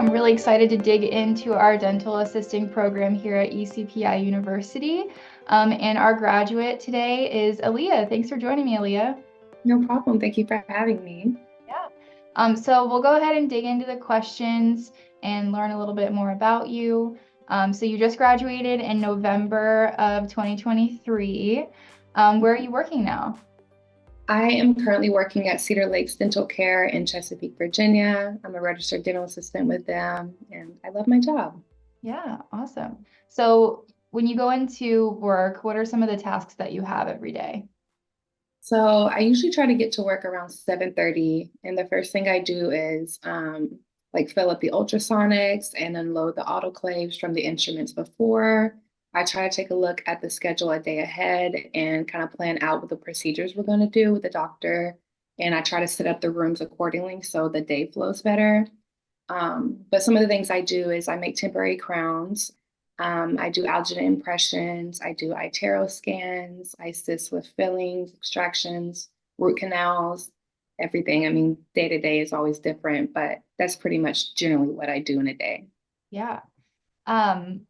I'm really excited to dig into our dental assisting program here at ECPI University. And our graduate today is Aaliyah. Thanks for joining me, Aaliyah. No problem. Thank you for having me. Yeah. So we'll go ahead and dig into the questions and learn a little bit more about you. So you just graduated in November of 2023. Where are you working now? I am currently working at Cedar Lakes Dental Care in Chesapeake, Virginia. I'm a registered dental assistant with them, and I love my job. Yeah, awesome. So when you go into work, what are some of the tasks that you have every day? So I usually try to get to work around 7:30, and the first thing I do is like fill up the ultrasonics and unload the autoclaves from the instruments before. I try to take a look at the schedule a day ahead and kind of plan out what the procedures we're going to do with the doctor. And I try to set up the rooms accordingly so the day flows better. But some of the things I do is I make temporary crowns. I do alginate impressions. I do iTero scans. I assist with fillings, extractions, root canals, everything. I mean, day to day is always different, but that's pretty much generally what I do in a day. Yeah. Um,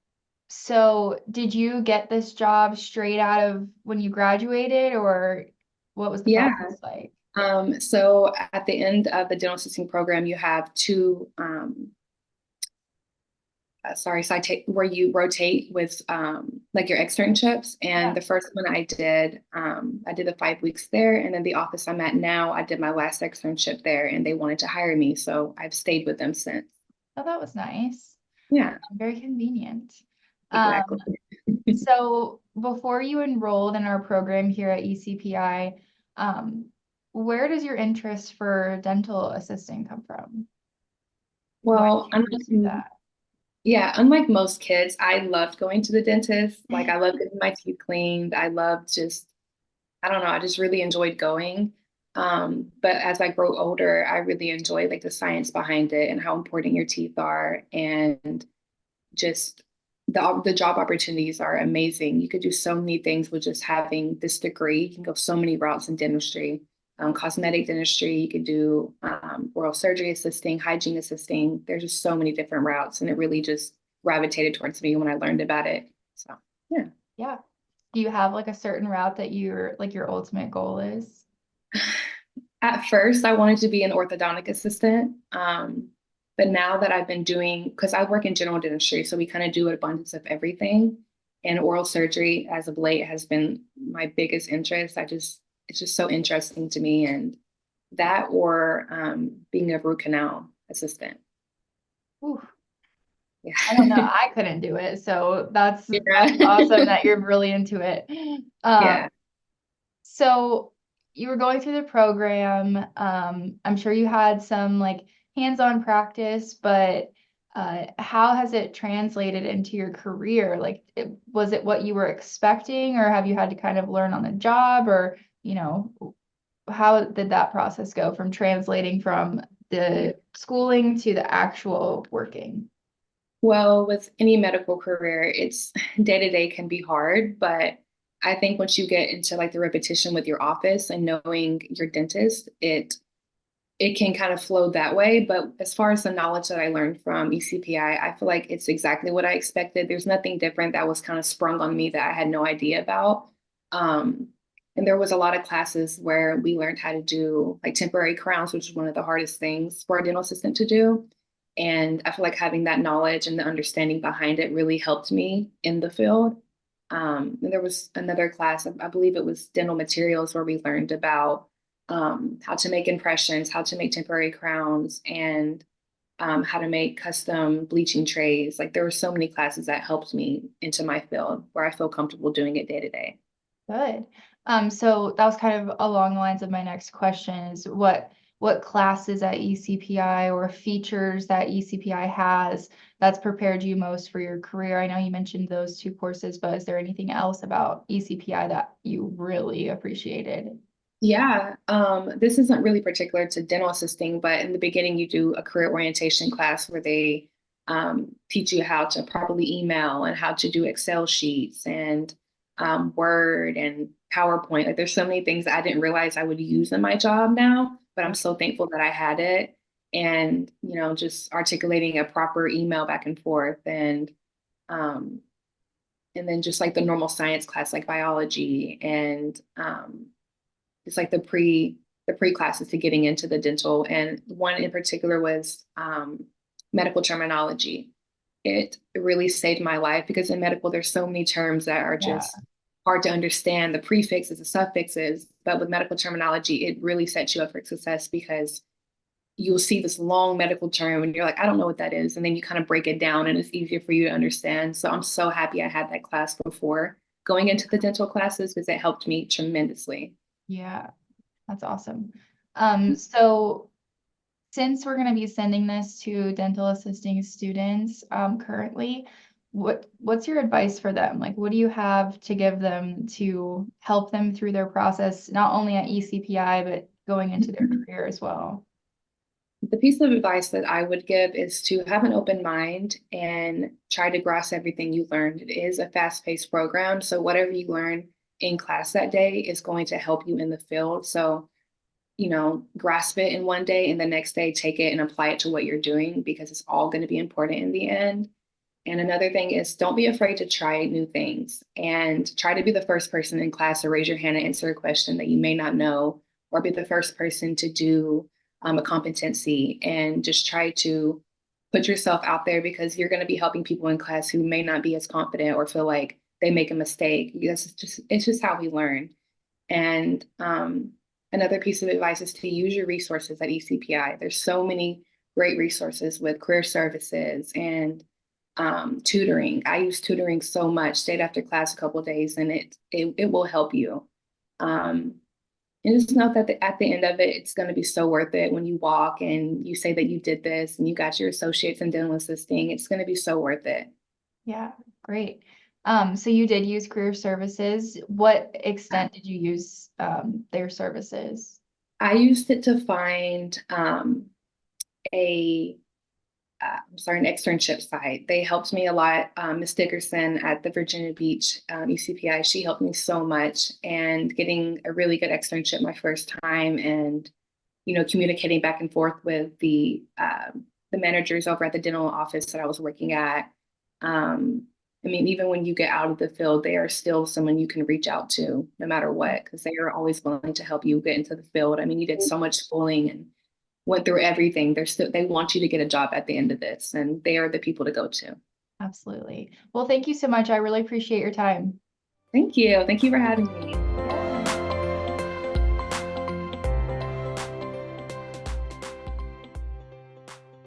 so did you get this job straight out of when you graduated, or what was the Yeah. process like? So at the end of the dental assisting program, you have two where you rotate with like your externships. And Yeah. the first one I did the 5 weeks there. And then the office I'm at now, I did my last externship there and they wanted to hire me. So I've stayed with them since. Oh, that was nice. Yeah, Very convenient. Um, exactly. so before you enrolled in our program here at ECPI, um, where does your interest for dental assisting come from? Why Well, did you pursue that? unlike most kids, I loved going to the dentist. Like I love getting my teeth cleaned. I don't know, I just really enjoyed going. But as I grow older, I really enjoy like the science behind it and how important your teeth are, and just the job opportunities are amazing. You could do so many things with just having this degree. You can go so many routes in dentistry. Cosmetic dentistry, you could do oral surgery assisting, hygiene assisting. There's just so many different routes, and it really just gravitated towards me when I learned about it. So, yeah. Yeah. Do you have like a certain route that your ultimate goal is? At first, I wanted to be an orthodontic assistant. But now that I've been doing, because I work in general dentistry, so we kind of do an abundance of everything. And oral surgery, as of late, has been my biggest interest. It's just so interesting to me. And that or being a root canal assistant. Ooh, I don't know. Yeah. I couldn't do it. So that's awesome Yeah. that you're really into it. Um, Yeah. so you were going through the program. I'm sure you had some like hands-on practice, but how has it translated into your career? Like, was it what you were expecting, or have you had to kind of learn on the job, or how did that process go from translating from the schooling to the actual working? Well, with any medical career, it's day to day can be hard, but I think once you get into like the repetition with your office and knowing your dentist, it can kind of flow that way. But as far as the knowledge that I learned from ECPI, I feel like it's exactly what I expected. There's nothing different that was kind of sprung on me that I had no idea about. Um, and there was a lot of classes where we learned how to do like temporary crowns, which is one of the hardest things for a dental assistant to do. And I feel like having that knowledge and the understanding behind it really helped me in the field. And there was another class, I believe it was dental materials, where we learned about how to make impressions, how to make temporary crowns, and how to make custom bleaching trays. Like there were so many classes that helped me into my field where I feel comfortable doing it day to day. Good. So that was kind of along the lines of my next question is what classes at ECPI or features that ECPI has that's prepared you most for your career? I know you mentioned those two courses, but is there anything else about ECPI that you really appreciated? Yeah, this isn't really particular to dental assisting, but in the beginning, you do a career orientation class where they teach you how to properly email and how to do Excel sheets and Word and PowerPoint. Like there's so many things that I didn't realize I would use in my job now, but I'm so thankful that I had it. and, just articulating a proper email back and forth, um, and then just like the normal science class, like biology, and it's like the pre classes to getting into the dental. And one in particular was medical terminology. It really saved my life because in medical, there's so many terms that are Yeah. just hard to understand, the prefixes, the suffixes. But with medical terminology, it really sets you up for success because you'll see this long medical term and you're like, I don't know what that is. And then you kind of break it down and it's easier for you to understand. So I'm so happy I had that class before going into the dental classes because it helped me tremendously. Yeah, that's awesome. So since we're going to be sending this to dental assisting students currently, what's your advice for them? Like, what do you have to give them to help them through their process, not only at ECPI, but going into their career as well? The piece of advice that I would give is to have an open mind and try to grasp everything you learned. It is a fast-paced program, so whatever you learn in class that day is going to help you in the field. So, grasp it in one day and the next day take it and apply it to what you're doing because it's all going to be important in the end. And another thing is don't be afraid to try new things and try to be the first person in class to raise your hand and answer a question that you may not know, or be the first person to do a competency, and just try to put yourself out there because you're going to be helping people in class who may not be as confident or feel like they make a mistake. It's just how we learn. And another piece of advice is to use your resources at ECPI. There's so many great resources with career services and tutoring. I use tutoring so much, stayed after class a couple of days, and it will help you. Um, and just know that at the end of it, it's going to be so worth it when you walk and you say that you did this and you got your associates in dental assisting. It's going to be so worth it. Yeah, great. So you did use career services. What extent did you use their services? I used it to find a an externship site. They helped me a lot. Ms. Dickerson at the Virginia Beach ECPI, she helped me so much, and getting a really good externship my first time, and communicating back and forth with the managers over at the dental office that I was working at. I mean, even when you get out of the field, they are still someone you can reach out to no matter what, because they are always willing to help you get into the field. I mean, you did so much schooling and went through everything. They want you to get a job at the end of this, and they are the people to go to. Absolutely. Well, thank you so much. I really appreciate your time. Thank you. Thank you for having me.